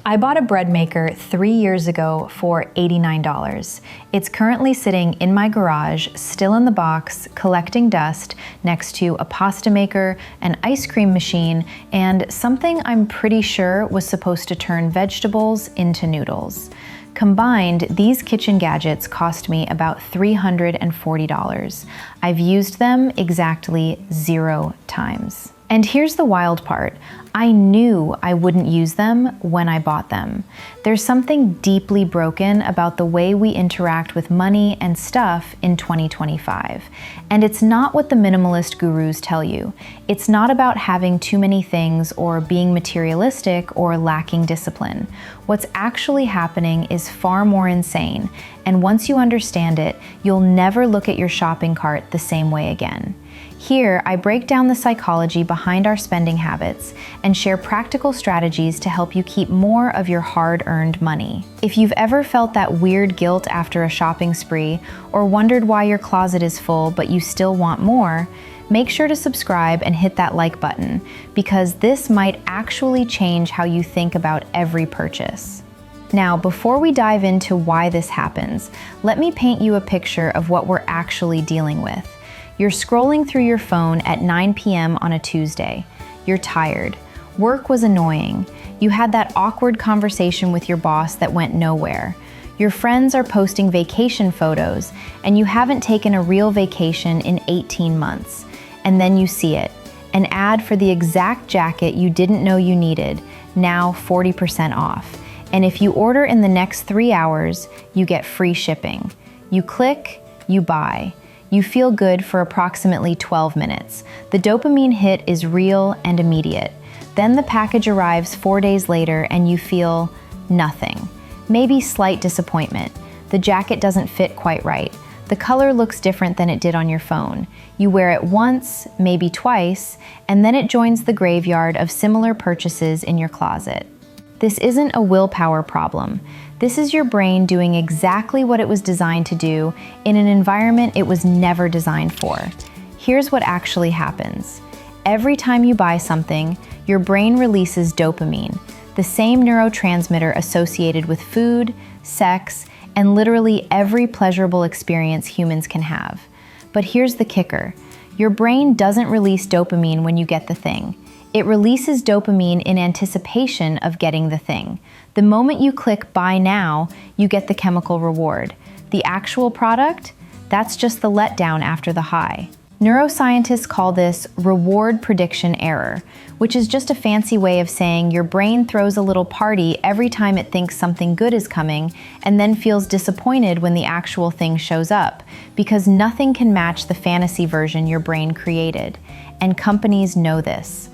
I bought a bread maker 3 years ago for $89. It's currently sitting in my garage, still in the box, collecting dust, next to a pasta maker, an ice cream machine, and something I'm pretty sure was supposed to turn vegetables into noodles. Combined, these kitchen gadgets cost me about $340. I've used them exactly 0 times. And here's the wild part. I knew I wouldn't use them when I bought them. There's something deeply broken about the way we interact with money and stuff in 2025. And it's not what the minimalist gurus tell you. It's not about having too many things or being materialistic or lacking discipline. What's actually happening is far more insane. And once you understand it, you'll never look at your shopping cart the same way again. Here, I break down the psychology behind our spending habits and share practical strategies to help you keep more of your hard-earned money. If you've ever felt that weird guilt after a shopping spree or wondered why your closet is full but you still want more, make sure to subscribe and hit that like button, because this might actually change how you think about every purchase. Now, before we dive into why this happens, let me paint you a picture of what we're actually dealing with. You're scrolling through your phone at 9 p.m. on a Tuesday. You're tired. Work was annoying. You had that awkward conversation with your boss that went nowhere. Your friends are posting vacation photos, and you haven't taken a real vacation in 18 months. And then you see it, an ad for the exact jacket you didn't know you needed, now 40% off. And if you order in the next 3 hours, you get free shipping. You click, you buy. You feel good for approximately 12 minutes. The dopamine hit is real and immediate. Then the package arrives 4 days later and you feel nothing. Maybe slight disappointment. The jacket doesn't fit quite right. The color looks different than it did on your phone. You wear it once, maybe twice, and then it joins the graveyard of similar purchases in your closet. This isn't a willpower problem. This is your brain doing exactly what it was designed to do in an environment it was never designed for. Here's what actually happens. Every time you buy something, your brain releases dopamine, the same neurotransmitter associated with food, sex, and literally every pleasurable experience humans can have. But here's the kicker. Your brain doesn't release dopamine when you get the thing. It releases dopamine in anticipation of getting the thing. The moment you click buy now, you get the chemical reward. The actual product? That's just the letdown after the high. Neuroscientists call this reward prediction error, which is just a fancy way of saying your brain throws a little party every time it thinks something good is coming and then feels disappointed when the actual thing shows up, because nothing can match the fantasy version your brain created. And companies know this.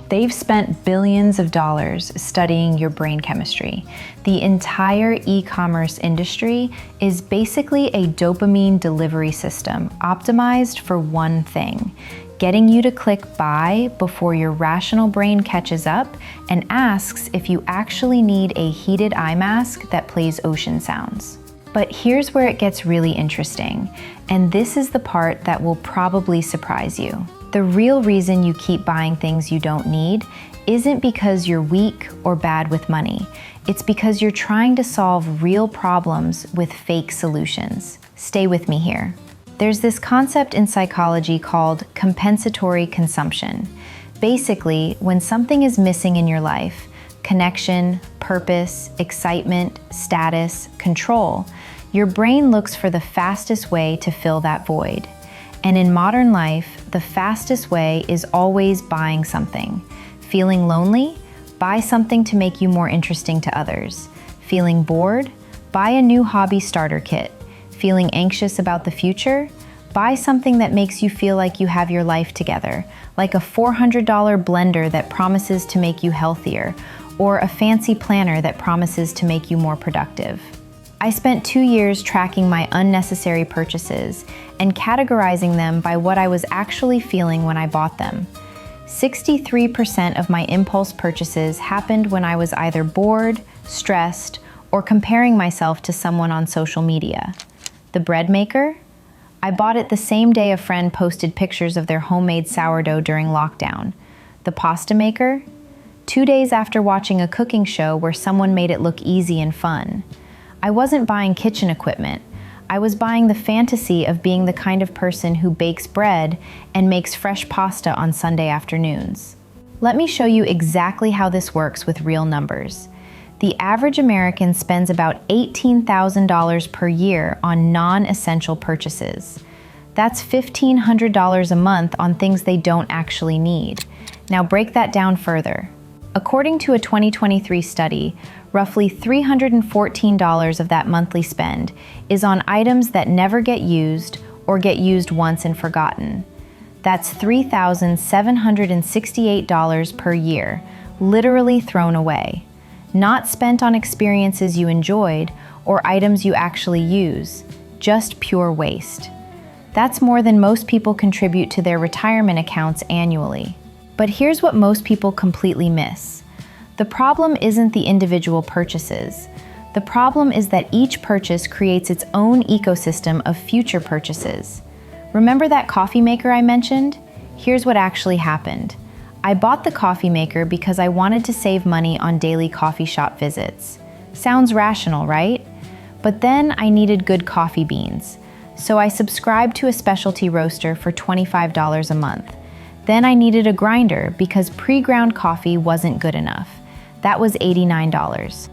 They've spent billions of dollars studying your brain chemistry. The entire e-commerce industry is basically a dopamine delivery system optimized for one thing: getting you to click buy before your rational brain catches up and asks if you actually need a heated eye mask that plays ocean sounds. But here's where it gets really interesting, and this is the part that will probably surprise you. The real reason you keep buying things you don't need isn't because you're weak or bad with money. It's because you're trying to solve real problems with fake solutions. Stay with me here. There's this concept in psychology called compensatory consumption. Basically, when something is missing in your life, connection, purpose, excitement, status, control, your brain looks for the fastest way to fill that void. And in modern life, the fastest way is always buying something. Feeling lonely? Buy something to make you more interesting to others. Feeling bored? Buy a new hobby starter kit. Feeling anxious about the future? Buy something that makes you feel like you have your life together, like a $400 blender that promises to make you healthier, or a fancy planner that promises to make you more productive. I spent 2 years tracking my unnecessary purchases and categorizing them by what I was actually feeling when I bought them. 63% of my impulse purchases happened when I was either bored, stressed, or comparing myself to someone on social media. The bread maker? I bought it the same day a friend posted pictures of their homemade sourdough during lockdown. The pasta maker? 2 days after watching a cooking show where someone made it look easy and fun. I wasn't buying kitchen equipment. I was buying the fantasy of being the kind of person who bakes bread and makes fresh pasta on Sunday afternoons. Let me show you exactly how this works with real numbers. The average American spends about $18,000 per year on non-essential purchases. That's $1,500 a month on things they don't actually need. Now break that down further. According to a 2023 study, roughly $314 of that monthly spend is on items that never get used or get used once and forgotten. That's $3,768 per year, literally thrown away. Not spent on experiences you enjoyed or items you actually use, just pure waste. That's more than most people contribute to their retirement accounts annually. But here's what most people completely miss. The problem isn't the individual purchases. The problem is that each purchase creates its own ecosystem of future purchases. Remember that coffee maker I mentioned? Here's what actually happened. I bought the coffee maker because I wanted to save money on daily coffee shop visits. Sounds rational, right? But then I needed good coffee beans. So I subscribed to a specialty roaster for $25 a month. Then I needed a grinder because pre-ground coffee wasn't good enough. That was $89.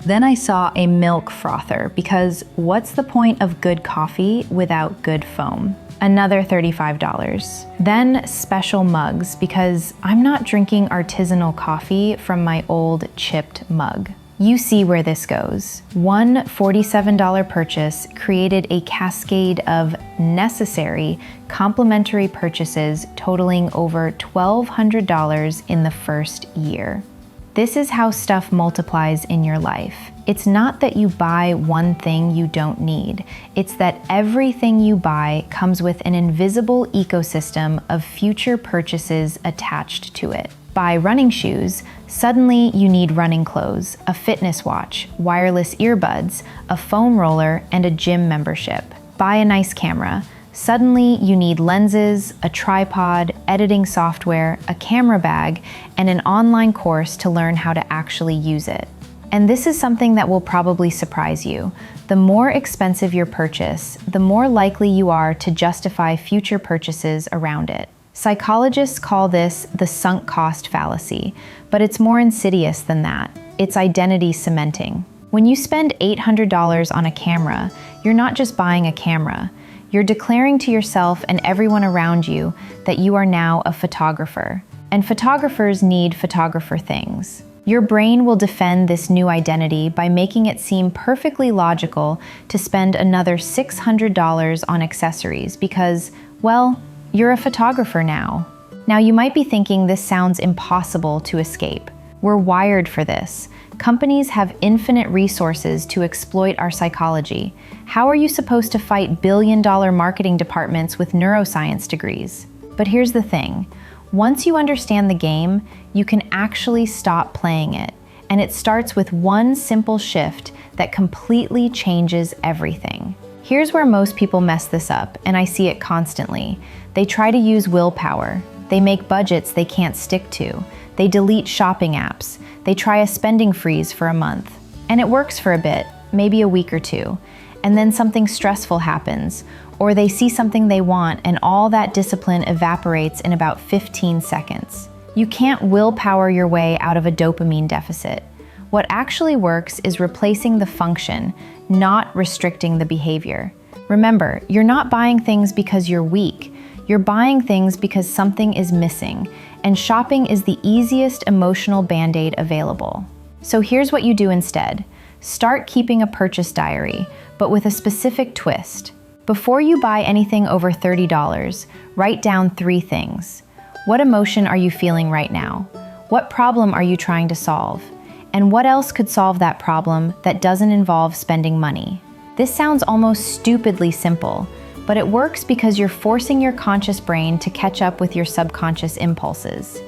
Then I saw a milk frother because what's the point of good coffee without good foam? Another $35. Then special mugs because I'm not drinking artisanal coffee from my old chipped mug. You see where this goes. One $47 purchase created a cascade of necessary complimentary purchases totaling over $1,200 in the first year. This is how stuff multiplies in your life. It's not that you buy one thing you don't need. It's that everything you buy comes with an invisible ecosystem of future purchases attached to it. Buy running shoes, suddenly you need running clothes, a fitness watch, wireless earbuds, a foam roller, and a gym membership. Buy a nice camera. Suddenly you need lenses, a tripod, editing software, a camera bag, and an online course to learn how to actually use it. And this is something that will probably surprise you. The more expensive your purchase, the more likely you are to justify future purchases around it. Psychologists call this the sunk cost fallacy, but it's more insidious than that. It's identity cementing. When you spend $800 on a camera, you're not just buying a camera. You're declaring to yourself and everyone around you that you are now a photographer. And photographers need photographer things. Your brain will defend this new identity by making it seem perfectly logical to spend another $600 on accessories because, well, you're a photographer now. Now you might be thinking this sounds impossible to escape. We're wired for this. Companies have infinite resources to exploit our psychology. How are you supposed to fight billion-dollar marketing departments with neuroscience degrees? But here's the thing. Once you understand the game, you can actually stop playing it. And it starts with one simple shift that completely changes everything. Here's where most people mess this up, and I see it constantly. They try to use willpower. They make budgets they can't stick to. They delete shopping apps. They try a spending freeze for a month. And it works for a bit, maybe a week or two. And then something stressful happens, or they see something they want and all that discipline evaporates in about 15 seconds. You can't willpower your way out of a dopamine deficit. What actually works is replacing the function, not restricting the behavior. Remember, you're not buying things because you're weak. You're buying things because something is missing, and shopping is the easiest emotional band-aid available. So here's what you do instead. Start keeping a purchase diary, but with a specific twist. Before you buy anything over $30, write down 3 things. What emotion are you feeling right now? What problem are you trying to solve? And what else could solve that problem that doesn't involve spending money? This sounds almost stupidly simple, but it works because you're forcing your conscious brain to catch up with your subconscious impulses.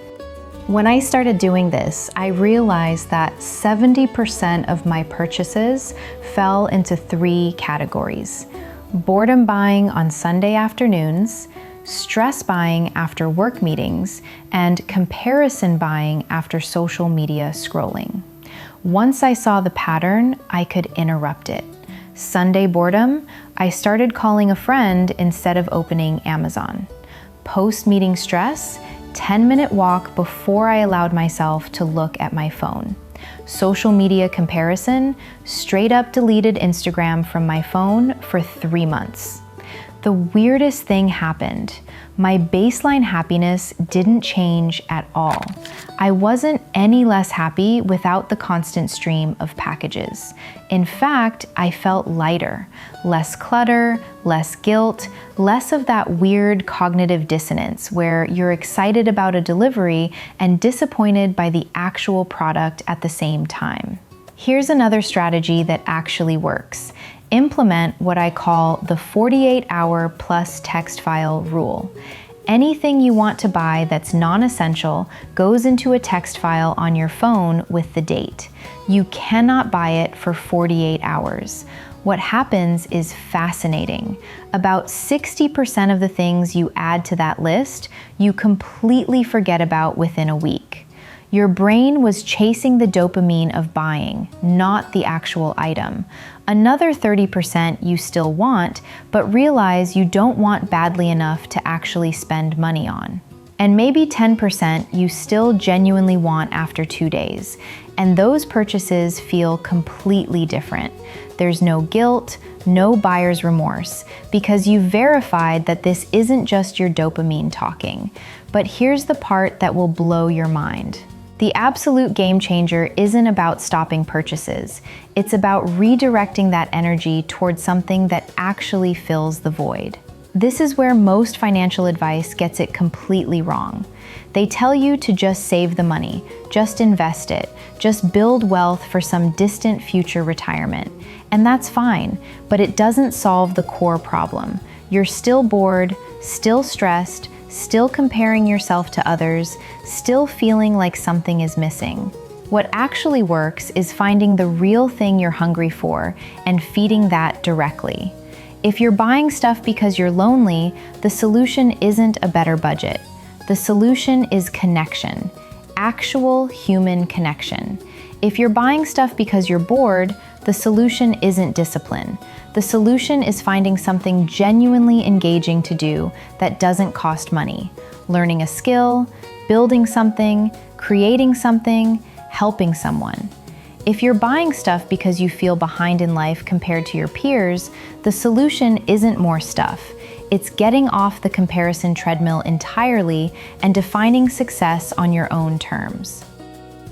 When I started doing this, I realized that 70% of my purchases fell into 3 categories. Boredom buying on Sunday afternoons, stress buying after work meetings, and comparison buying after social media scrolling. Once I saw the pattern, I could interrupt it. Sunday boredom, I started calling a friend instead of opening Amazon. Post-meeting stress, 10-minute walk before I allowed myself to look at my phone. Social media comparison, straight up deleted Instagram from my phone for 3 months. The weirdest thing happened. My baseline happiness didn't change at all. I wasn't any less happy without the constant stream of packages. In fact, I felt lighter, less clutter, less guilt, less of that weird cognitive dissonance where you're excited about a delivery and disappointed by the actual product at the same time. Here's another strategy that actually works. Implement what I call the 48-hour plus text file rule. Anything you want to buy that's non-essential goes into a text file on your phone with the date. You cannot buy it for 48 hours. What happens is fascinating. About 60% of the things you add to that list, you completely forget about within a week. Your brain was chasing the dopamine of buying, not the actual item. Another 30% you still want, but realize you don't want badly enough to actually spend money on. And maybe 10% you still genuinely want after 2 days. And those purchases feel completely different. There's no guilt, no buyer's remorse, because you've verified that this isn't just your dopamine talking. But here's the part that will blow your mind. The absolute game changer isn't about stopping purchases. It's about redirecting that energy towards something that actually fills the void. This is where most financial advice gets it completely wrong. They tell you to just save the money, just invest it, just build wealth for some distant future retirement. And that's fine, but it doesn't solve the core problem. You're still bored, still stressed, still comparing yourself to others, still feeling like something is missing. What actually works is finding the real thing you're hungry for and feeding that directly. If you're buying stuff because you're lonely, the solution isn't a better budget. The solution is connection, actual human connection. If you're buying stuff because you're bored, the solution isn't discipline. The solution is finding something genuinely engaging to do that doesn't cost money. Learning a skill, building something, creating something, helping someone. If you're buying stuff because you feel behind in life compared to your peers, the solution isn't more stuff. It's getting off the comparison treadmill entirely and defining success on your own terms.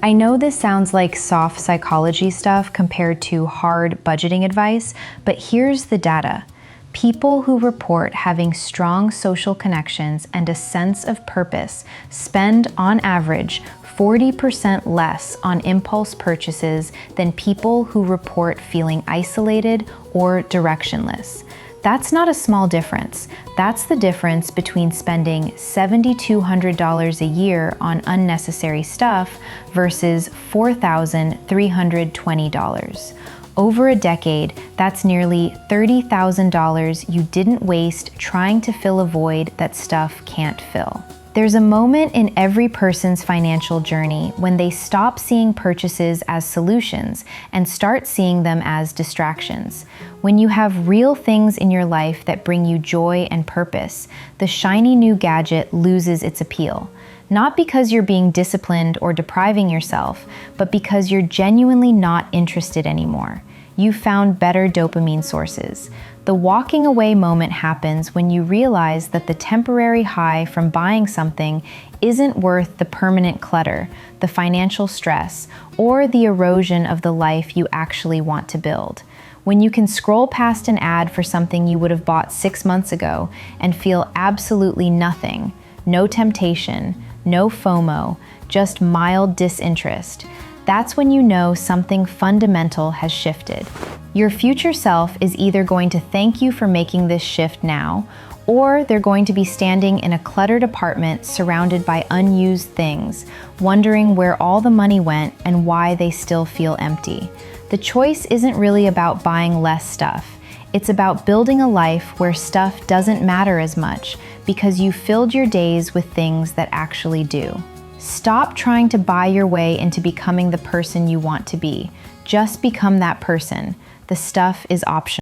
I know this sounds like soft psychology stuff compared to hard budgeting advice, but here's the data. People who report having strong social connections and a sense of purpose spend, on average, 40% less on impulse purchases than people who report feeling isolated or directionless. That's not a small difference. That's the difference between spending $7,200 a year on unnecessary stuff versus $4,320. Over a decade, that's nearly $30,000 you didn't waste trying to fill a void that stuff can't fill. There's a moment in every person's financial journey when they stop seeing purchases as solutions and start seeing them as distractions. When you have real things in your life that bring you joy and purpose, the shiny new gadget loses its appeal. Not because you're being disciplined or depriving yourself, but because you're genuinely not interested anymore. You found better dopamine sources. The walking away moment happens when you realize that the temporary high from buying something isn't worth the permanent clutter, the financial stress, or the erosion of the life you actually want to build. When you can scroll past an ad for something you would have bought 6 months ago and feel absolutely nothing, no temptation, no FOMO, just mild disinterest, that's when you know something fundamental has shifted. Your future self is either going to thank you for making this shift now, or they're going to be standing in a cluttered apartment surrounded by unused things, wondering where all the money went and why they still feel empty. The choice isn't really about buying less stuff. It's about building a life where stuff doesn't matter as much because you filled your days with things that actually do. Stop trying to buy your way into becoming the person you want to be. Just become that person. The stuff is optional.